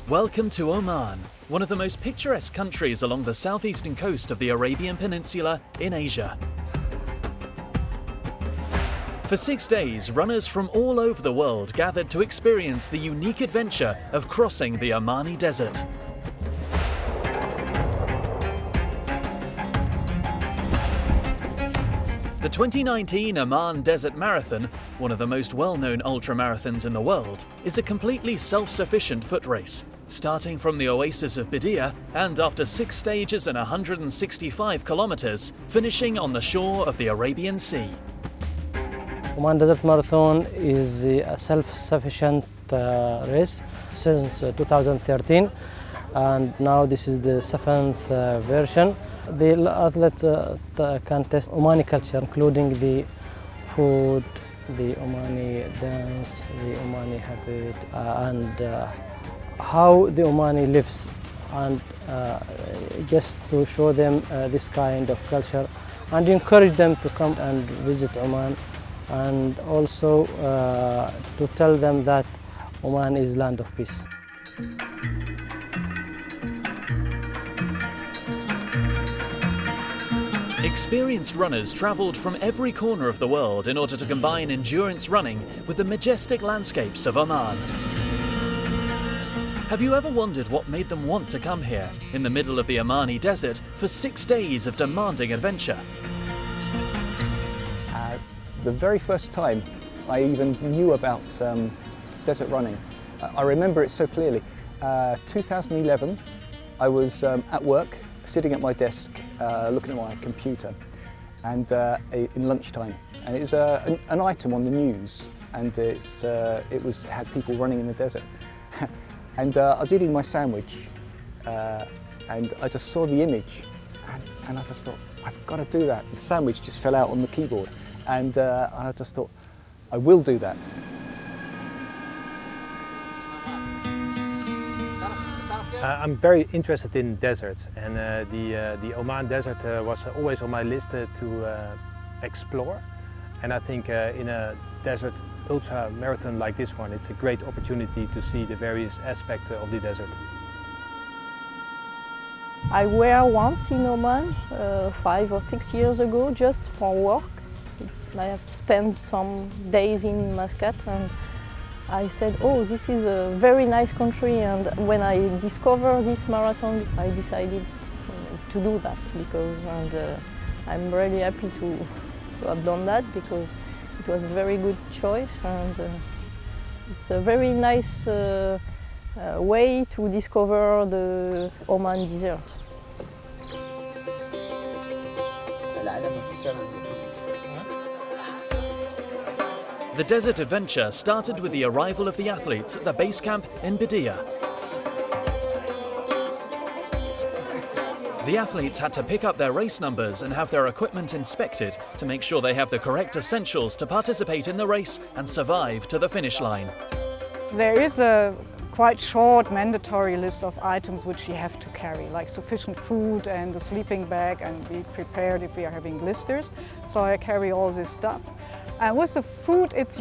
Welcome to Oman, one of the most picturesque countries along the southeastern coast of the Arabian Peninsula in Asia. For 6 days, runners from all over the world gathered to experience the unique adventure of crossing the Omani desert. The 2019 Oman Desert Marathon, one of the most well-known ultramarathons in the world, is a completely self-sufficient foot race, starting from the oasis of Bidia and after 6 stages and 165 kilometers, finishing on the shore of the Arabian Sea. Oman Desert Marathon is a self-sufficient race since 2013, and now this is the 7th version. The athletes can test Omani culture, including the food, the Omani dance, the Omani habit, and how the Omani lives, and just to show them this kind of culture and encourage them to come and visit Oman, and also to tell them that Oman is land of peace. Experienced runners travelled from every corner of the world in order to combine endurance running with the majestic landscapes of Oman. Have you ever wondered what made them want to come here, in the middle of the Omani desert, for 6 days of demanding adventure? The very first time I even knew about desert running, I remember it so clearly. 2011, I was at work, sitting at my desk, looking at my computer, and in lunchtime, and it was an item on the news, and it had people running in the desert, and I was eating my sandwich, and I just saw the image, and I just thought, I've got to do that. The sandwich just fell out on the keyboard, and I just thought, I will do that. I'm very interested in deserts, and the Oman desert was always on my list to explore. And I think in a desert ultra marathon like this one, it's a great opportunity to see the various aspects of the desert. I were once in Oman 5 or 6 years ago, just for work. I have spent some days in Muscat, and I said, oh, this is a very nice country, and when I discovered this marathon, I decided to do that, I'm really happy to have done that, because it was a very good choice, and it's a very nice way to discover the Oman desert. The desert adventure started with the arrival of the athletes at the base camp in Bidia. The athletes had to pick up their race numbers and have their equipment inspected to make sure they have the correct essentials to participate in the race and survive to the finish line. There is a quite short mandatory list of items which you have to carry, like sufficient food and a sleeping bag, and be prepared if we are having blisters. So I carry all this stuff. And with the food, it's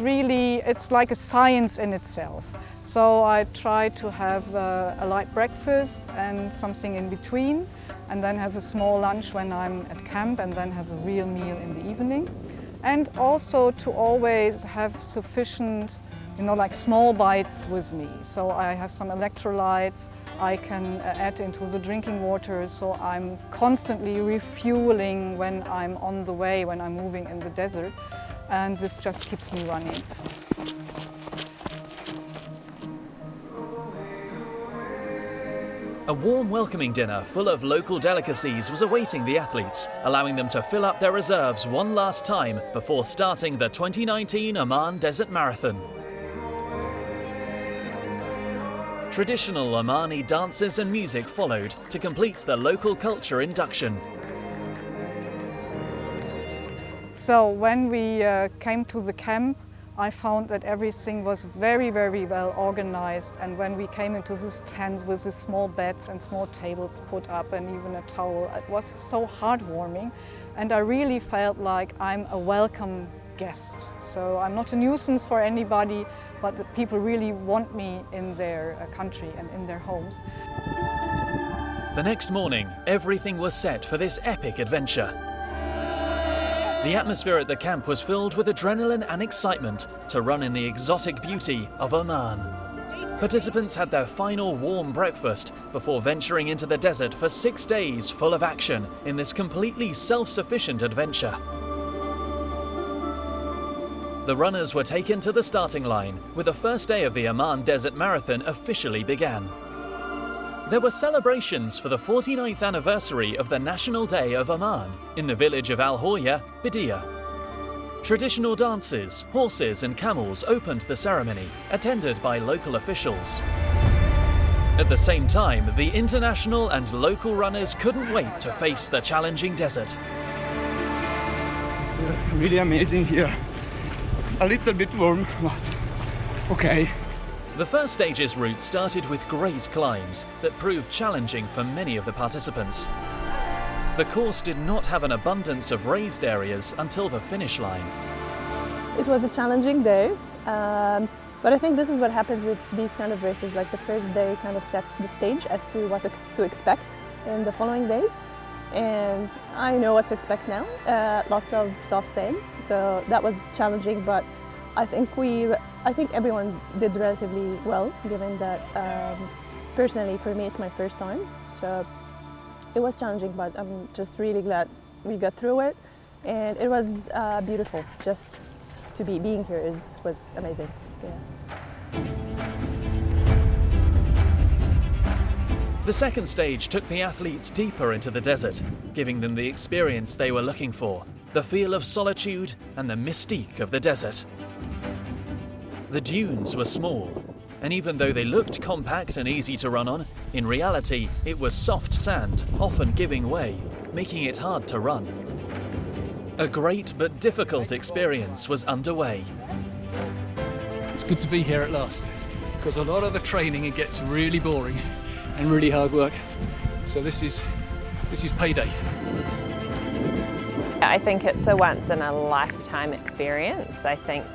like a science in itself. So I try to have a light breakfast and something in between, and then have a small lunch when I'm at camp, and then have a real meal in the evening. And also to always have sufficient, like small bites with me. So I have some electrolytes I can add into the drinking water, so I'm constantly refueling when I'm on the way, when I'm moving in the desert. And this just keeps me running. A warm welcoming dinner full of local delicacies was awaiting the athletes, allowing them to fill up their reserves one last time before starting the 2019 Oman Desert Marathon. Traditional Omani dances and music followed to complete the local culture induction. So when we came to the camp, I found that everything was very, very well organized. And when we came into this tent with the small beds and small tables put up and even a towel, it was so heartwarming. And I really felt like I'm a welcome guest. So I'm not a nuisance for anybody, but the people really want me in their country and in their homes. The next morning, everything was set for this epic adventure. The atmosphere at the camp was filled with adrenaline and excitement to run in the exotic beauty of Oman. Participants had their final warm breakfast before venturing into the desert for 6 days full of action in this completely self-sufficient adventure. The runners were taken to the starting line, with the first day of the Oman Desert Marathon officially began. There were celebrations for the 49th anniversary of the National Day of Oman in the village of Al Hoya, Bidia. Traditional dances, horses and camels opened the ceremony, attended by local officials. At the same time, the international and local runners couldn't wait to face the challenging desert. It's really amazing here. A little bit warm, but okay. The first stage's route started with great climbs that proved challenging for many of the participants. The course did not have an abundance of raised areas until the finish line. It was a challenging day, but I think this is what happens with these kind of races. Like the first day kind of sets the stage as to what to expect in the following days. And I know what to expect now, lots of soft sand, so that was challenging, but I think everyone did relatively well, given that personally for me it's my first time, so it was challenging, but I'm just really glad we got through it, and it was beautiful. Just to being here was amazing. Yeah. The second stage took the athletes deeper into the desert, giving them the experience they were looking for, the feel of solitude and the mystique of the desert. The dunes were small, and even though they looked compact and easy to run on, in reality it was soft sand, often giving way, making it hard to run. A great but difficult experience was underway. It's good to be here at last, because a lot of the training it gets really boring and really hard work. So this is payday. I think it's a once in a lifetime experience. I think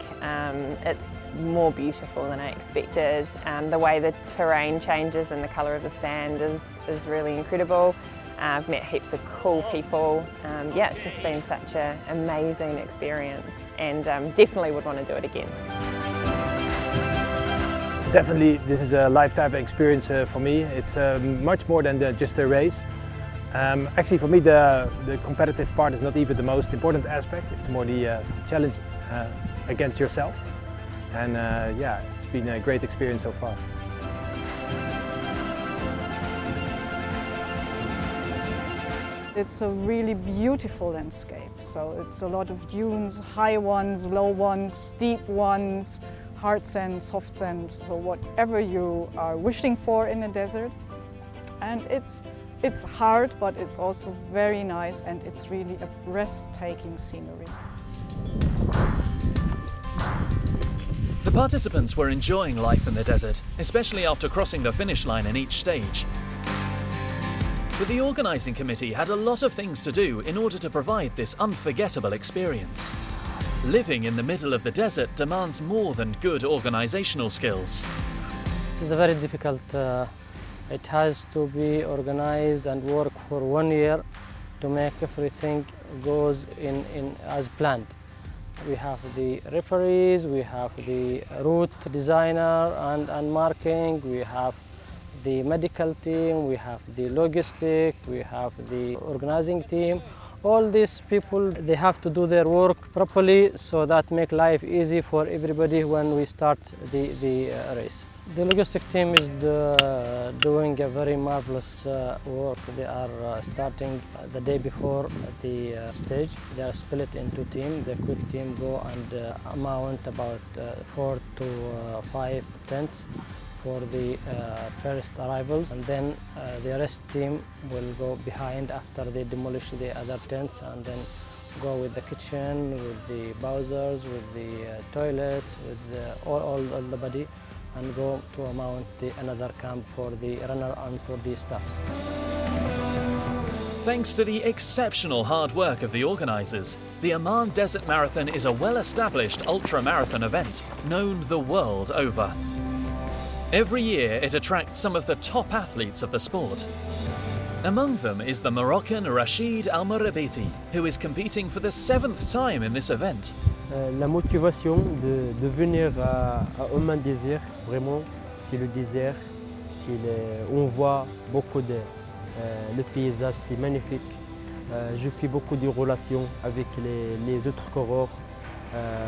it's more beautiful than I expected. The way the terrain changes and the colour of the sand is really incredible. I've met heaps of cool people. Yeah, it's just been such an amazing experience, and definitely would want to do it again. Definitely, this is a lifetime experience for me. It's much more than just a race. Actually, for me, the competitive part is not even the most important aspect. It's more the challenge against yourself. And yeah, it's been a great experience so far. It's a really beautiful landscape. So it's a lot of dunes, high ones, low ones, steep ones, hard sand, soft sand, so whatever you are wishing for in a desert. And it's hard, but it's also very nice, and it's really a breathtaking scenery. The participants were enjoying life in the desert, especially after crossing the finish line in each stage. But the organising committee had a lot of things to do in order to provide this unforgettable experience. Living in the middle of the desert demands more than good organisational skills. It is very difficult. It has to be organised and work for 1 year to make everything goes in as planned. We have the referees, we have the route designer and marking, we have the medical team, we have the logistic, we have the organizing team. All these people, they have to do their work properly, so that make life easy for everybody when we start the race. The logistic team is doing a very marvelous work. They are starting the day before the stage. They are split into teams. The quick team go and mount about 4 to 5 tents for the first arrivals, and then the rest team will go behind after they demolish the other tents, and then go with the kitchen, with the Bowsers, with the toilets, with all the body, and go to mount another camp for the runner and for the staffs. Thanks to the exceptional hard work of the organisers, the Oman Desert Marathon is a well-established ultra-marathon event, known the world over. Every year it attracts some of the top athletes of the sport. Among them is the Moroccan Rachid Al Morabiti, who is competing for the 7th time in this event. La motivation de venir à Oman Désert, vraiment, c'est le désert. On voit beaucoup de le paysage, c'est magnifique. Je fais beaucoup de relations avec les autres coureurs.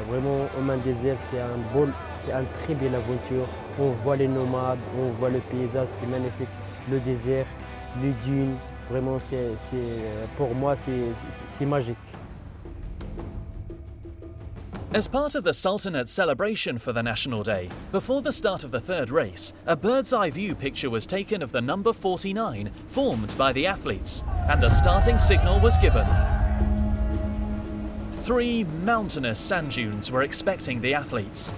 Vraiment, Oman Désert, c'est une très belle aventure. On voit les nomades, on voit le paysage, c'est magnifique. Le désert, les dunes, vraiment, pour moi, c'est magique. As part of the Sultanate celebration for the National Day, before the start of the third race, a bird's-eye view picture was taken of the number 49 formed by the athletes, and the starting signal was given. 3 mountainous sand dunes were expecting the athletes.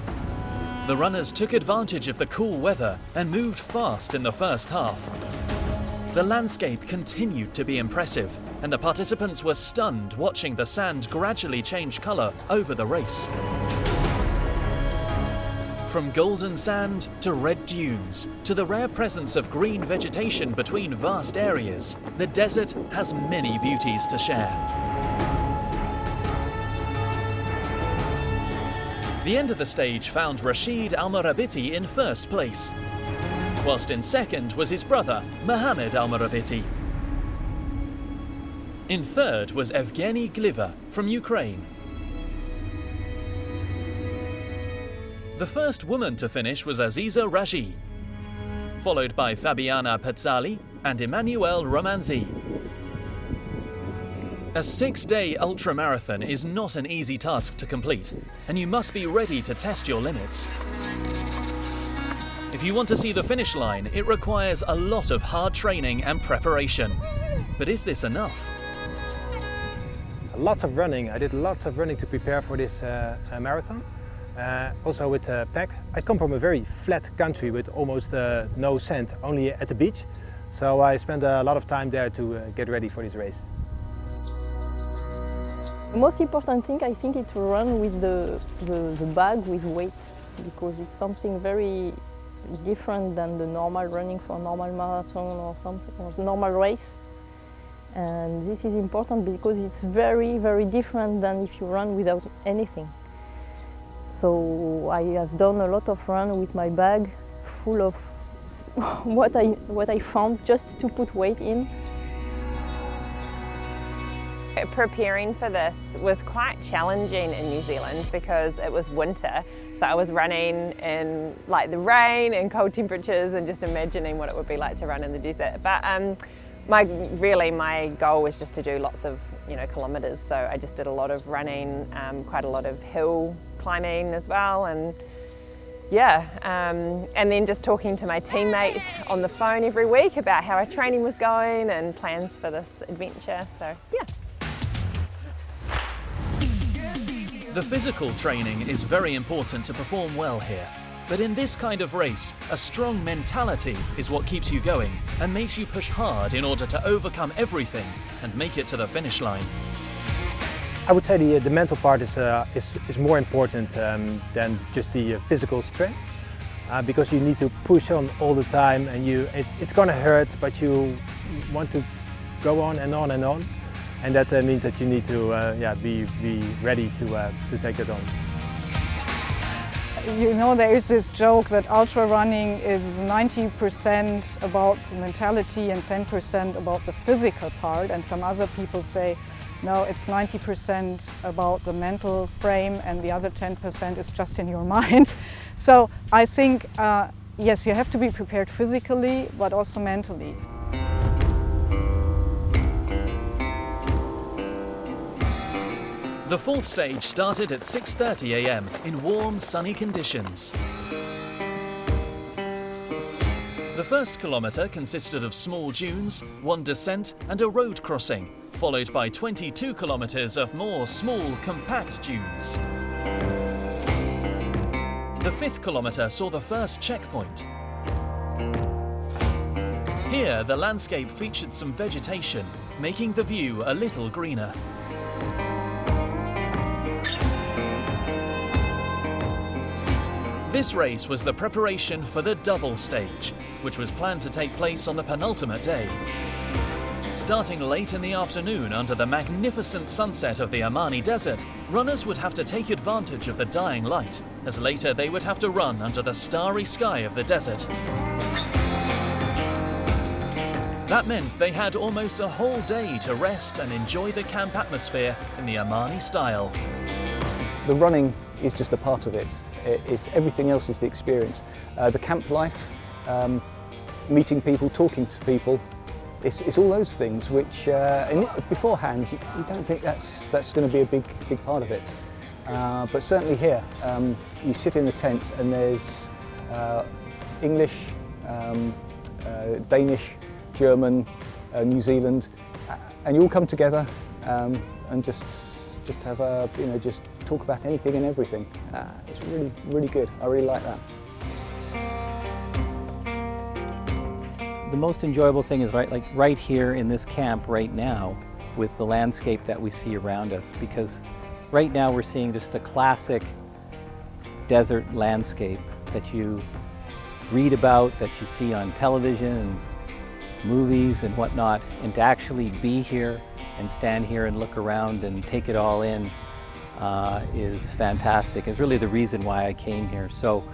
The runners took advantage of the cool weather and moved fast in the first half. The landscape continued to be impressive, and the participants were stunned watching the sand gradually change colour over the race. From golden sand to red dunes, to the rare presence of green vegetation between vast areas, the desert has many beauties to share. The end of the stage found Rachid Al Morabiti in first place, whilst in second was his brother, Mohammed Al Morabiti. In third was Evgeny Gliva from Ukraine. The first woman to finish was Aziza Raji, followed by Fabiana Pezzali and Emmanuel Romanzi. A 6-day ultramarathon is not an easy task to complete, and you must be ready to test your limits. If you want to see the finish line, it requires a lot of hard training and preparation. But is this enough? Lots of running. I did lots of running to prepare for this marathon. Also with pack. I come from a very flat country with almost no sand, only at the beach. So I spent a lot of time there to get ready for this race. The most important thing, I think, is to run with the bag with weight, because it's something very different than the normal running for a normal marathon or something, or normal race. And this is important because it's very, very different than if you run without anything. So I have done a lot of run with my bag full of what I found just to put weight in. Preparing for this was quite challenging in New Zealand because it was winter, so I was running in like the rain and cold temperatures and just imagining what it would be like to run in the desert. But my goal was just to do lots of kilometres, so I just did a lot of running, quite a lot of hill climbing as well, and and then just talking to my teammate on the phone every week about how our training was going and plans for this adventure. So yeah. The physical training is very important to perform well here, but in this kind of race, a strong mentality is what keeps you going and makes you push hard in order to overcome everything and make it to the finish line. I would say the mental part is more important than just the physical strength, because you need to push on all the time, and it's going to hurt, but you want to go on and on and on. And that means that you need to be ready to take that on. There is this joke that ultra running is 90% about the mentality and 10% about the physical part, and some other people say, no, it's 90% about the mental frame and the other 10% is just in your mind. So I think, yes, you have to be prepared physically, but also mentally. The fourth stage started at 6:30 a.m. in warm, sunny conditions. The first kilometre consisted of small dunes, 1 descent and a road crossing, followed by 22 kilometres of more small, compact dunes. The 5th kilometre saw the first checkpoint. Here, the landscape featured some vegetation, making the view a little greener. This race was the preparation for the double stage, which was planned to take place on the penultimate day. Starting late in the afternoon under the magnificent sunset of the Omani desert, runners would have to take advantage of the dying light, as later they would have to run under the starry sky of the desert. That meant they had almost a whole day to rest and enjoy the camp atmosphere in the Omani style. The running is just a part of it. It's everything else is the experience. The camp life, meeting people, talking to people, it's all those things which beforehand you don't think that's going to be a big part of it. But certainly here, you sit in the tent and there's English, Danish, German, New Zealand, and you all come together and just have a just talk about anything and everything. It's really good. I really like that. The most enjoyable thing is right here in this camp right now with the landscape that we see around us, because right now we're seeing just a classic desert landscape that you read about, that you see on television and movies and whatnot, and to actually be here and stand here and look around and take it all in is fantastic. It's really the reason why I came here. So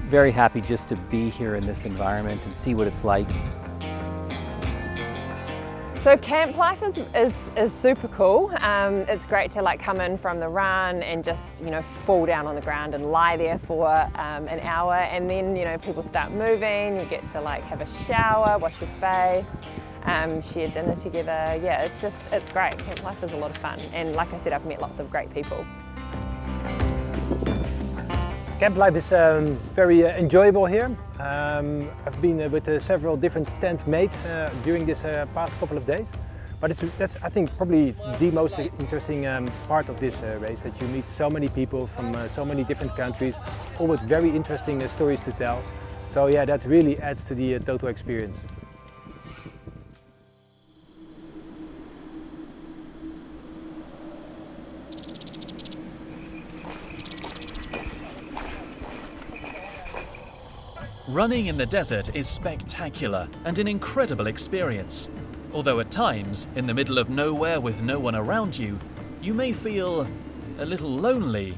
very happy just to be here in this environment and see what it's like. So camp life is super cool. It's great to come in from the run and just fall down on the ground and lie there for an hour, and then people start moving. You get to have a shower, wash your face, share dinner together. Yeah, it's great. Camp life is a lot of fun, and like I said, I've met lots of great people. Camp life is very enjoyable here. I've been with several different tent mates during this past couple of days. But that's, I think, probably the most interesting part of this race, that you meet so many people from so many different countries, all with very interesting stories to tell. So yeah, that really adds to the total experience. Running in the desert is spectacular and an incredible experience. Although at times, in the middle of nowhere with no one around you, you may feel a little lonely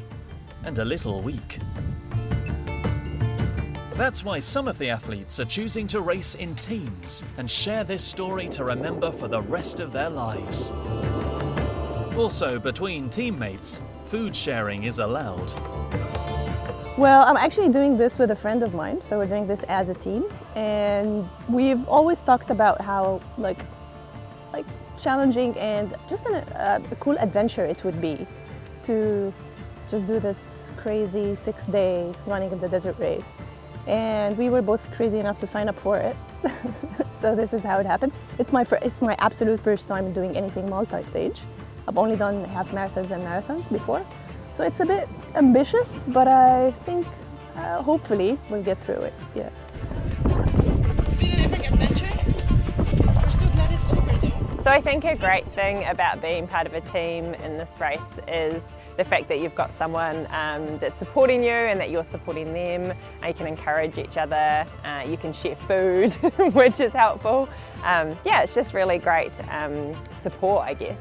and a little weak. That's why some of the athletes are choosing to race in teams and share this story to remember for the rest of their lives. Also, between teammates, food sharing is allowed. Well, I'm actually doing this with a friend of mine, so we're doing this as a team, and we've always talked about how challenging and just a cool adventure it would be to just do this crazy 6-day running in the desert race. And we were both crazy enough to sign up for it. So this is how it happened. It's my absolute first time doing anything multi-stage. I've only done half marathons and marathons before. So it's a bit ambitious, but I think hopefully we'll get through it, yeah. So I think a great thing about being part of a team in this race is the fact that you've got someone that's supporting you and that you're supporting them. You can encourage each other, you can share food, which is helpful. Yeah, it's just really great support, I guess.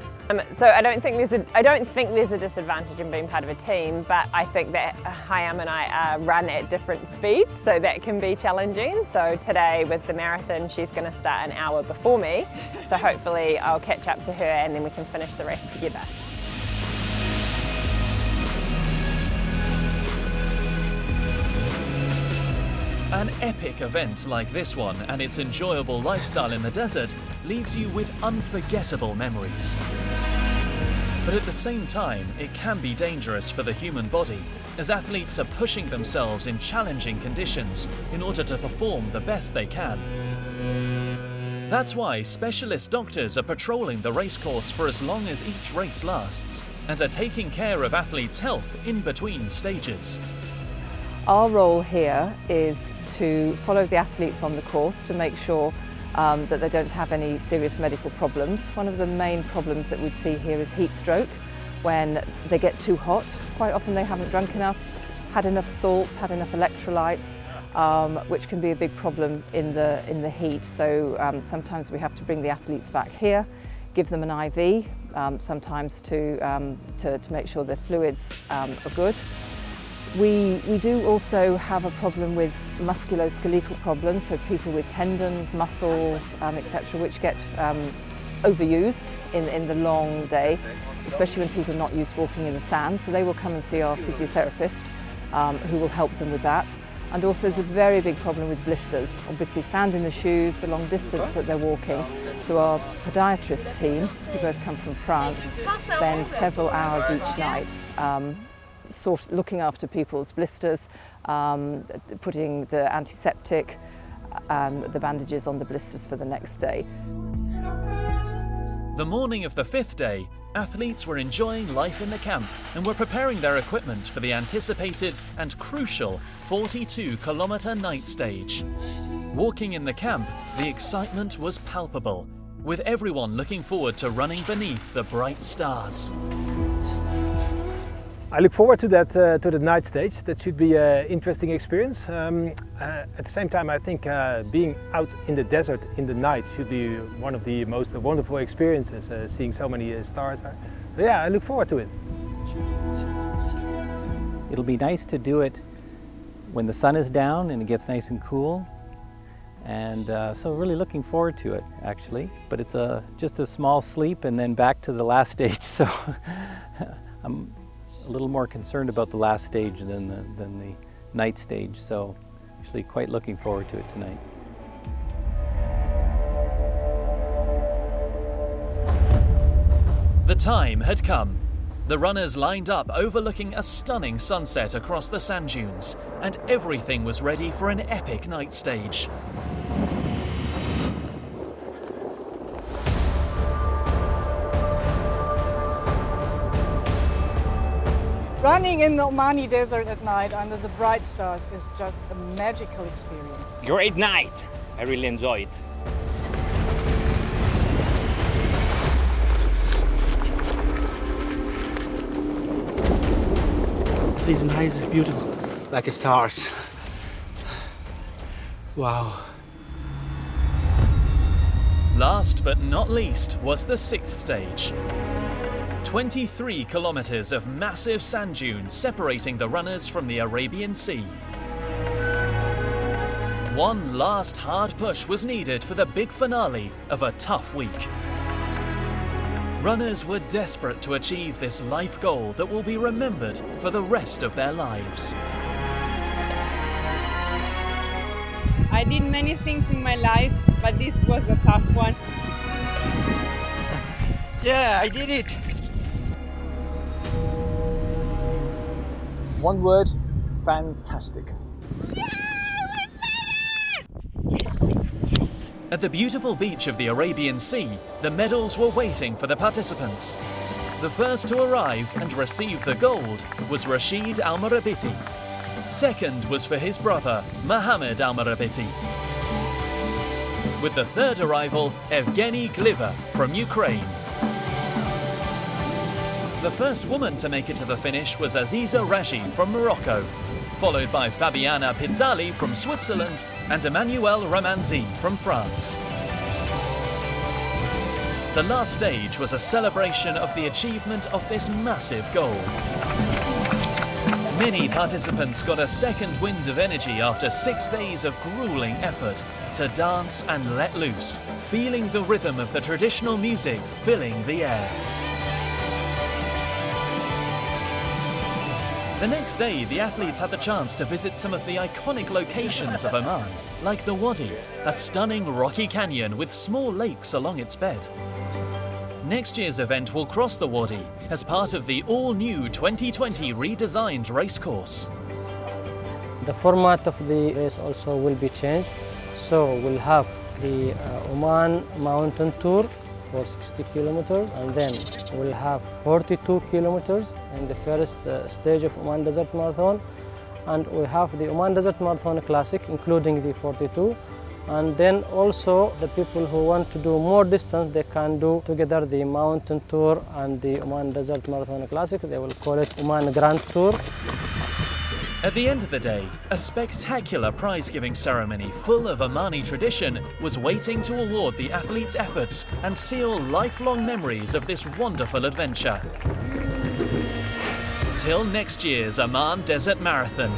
So I don't think there's a disadvantage in being part of a team, but I think that Hayam and I run at different speeds, so that can be challenging. So today with the marathon, she's going to start an hour before me, so hopefully I'll catch up to her and then we can finish the race together. An epic event like this one and its enjoyable lifestyle in the desert leaves you with unforgettable memories. But at the same time, it can be dangerous for the human body, as athletes are pushing themselves in challenging conditions in order to perform the best they can. That's why specialist doctors are patrolling the racecourse for as long as each race lasts, and are taking care of athletes' health in between stages. Our role here is to follow the athletes on the course to make sure that they don't have any serious medical problems. One of the main problems that we'd see here is heat stroke. When they get too hot, quite often they haven't drunk enough, had enough salt, had enough electrolytes, which can be a big problem in the heat. So sometimes we have to bring the athletes back here, give them an IV, sometimes to make sure their fluids are good. We do also have a problem with musculoskeletal problems, so people with tendons, muscles, etc., which get overused in the long day, especially when people are not used to walking in the sand. So they will come and see our physiotherapist, who will help them with that. And also there's a very big problem with blisters. Obviously sand in the shoes, the long distance that they're walking. So our podiatrist team, who both come from France, spend several hours each night looking after people's blisters, putting the antiseptic, the bandages on the blisters for the next day. The morning of the 5th day, athletes were enjoying life in the camp and were preparing their equipment for the anticipated and crucial 42-kilometre night stage. Walking in the camp, the excitement was palpable, with everyone looking forward to running beneath the bright stars. I look forward to that, to the night stage. That should be an interesting experience. At the same time, I think being out in the desert in the night should be one of the most wonderful experiences, seeing so many stars. So yeah, I look forward to it. It'll be nice to do it when the sun is down and it gets nice and cool. And so really looking forward to it, actually. But it's just a small sleep and then back to the last stage. So I'm a little more concerned about the last stage than the night stage, so actually quite looking forward to it tonight. The time had come. The runners lined up overlooking a stunning sunset across the sand dunes, and everything was ready for an epic night stage. Running in the Omani desert at night under the bright stars is just a magical experience. Great night! I really enjoy it. These nights are beautiful, like stars. Wow. Last but not least was the 6th stage. 23 kilometers of massive sand dunes separating the runners from the Arabian Sea. One last hard push was needed for the big finale of a tough week. Runners were desperate to achieve this life goal that will be remembered for the rest of their lives. I did many things in my life, but this was a tough one. Yeah, I did it! One word, fantastic. At the beautiful beach of the Arabian Sea, the medals were waiting for the participants. The first to arrive and receive the gold was Rashid Al-Marabiti. Second was for his brother, Mohammed Al-Marabiti. With the third arrival, Evgeny Gliva from Ukraine. The first woman to make it to the finish was Aziza Raji from Morocco, followed by Fabiana Pizzali from Switzerland and Emmanuel Ramanzi from France. The last stage was a celebration of the achievement of this massive goal. Many participants got a second wind of energy after 6 days of grueling effort to dance and let loose, feeling the rhythm of the traditional music filling the air. The next day, the athletes had the chance to visit some of the iconic locations of Oman, like the Wadi, a stunning rocky canyon with small lakes along its bed. Next year's event will cross the Wadi as part of the all-new 2020 redesigned racecourse. The format of the race also will be changed, so we'll have the Oman Mountain Tour for 60 kilometers, and then we'll have 42 kilometers in the first stage of Oman Desert Marathon, and we have the Oman Desert Marathon Classic, including the 42, And then also the people who want to do more distance, they can do together the mountain tour and the Oman Desert Marathon Classic. They will call it Oman Grand Tour. At the end of the day, a spectacular prize-giving ceremony full of Omani tradition was waiting to award the athletes' efforts and seal lifelong memories of this wonderful adventure. Till next year's Oman Desert Marathon.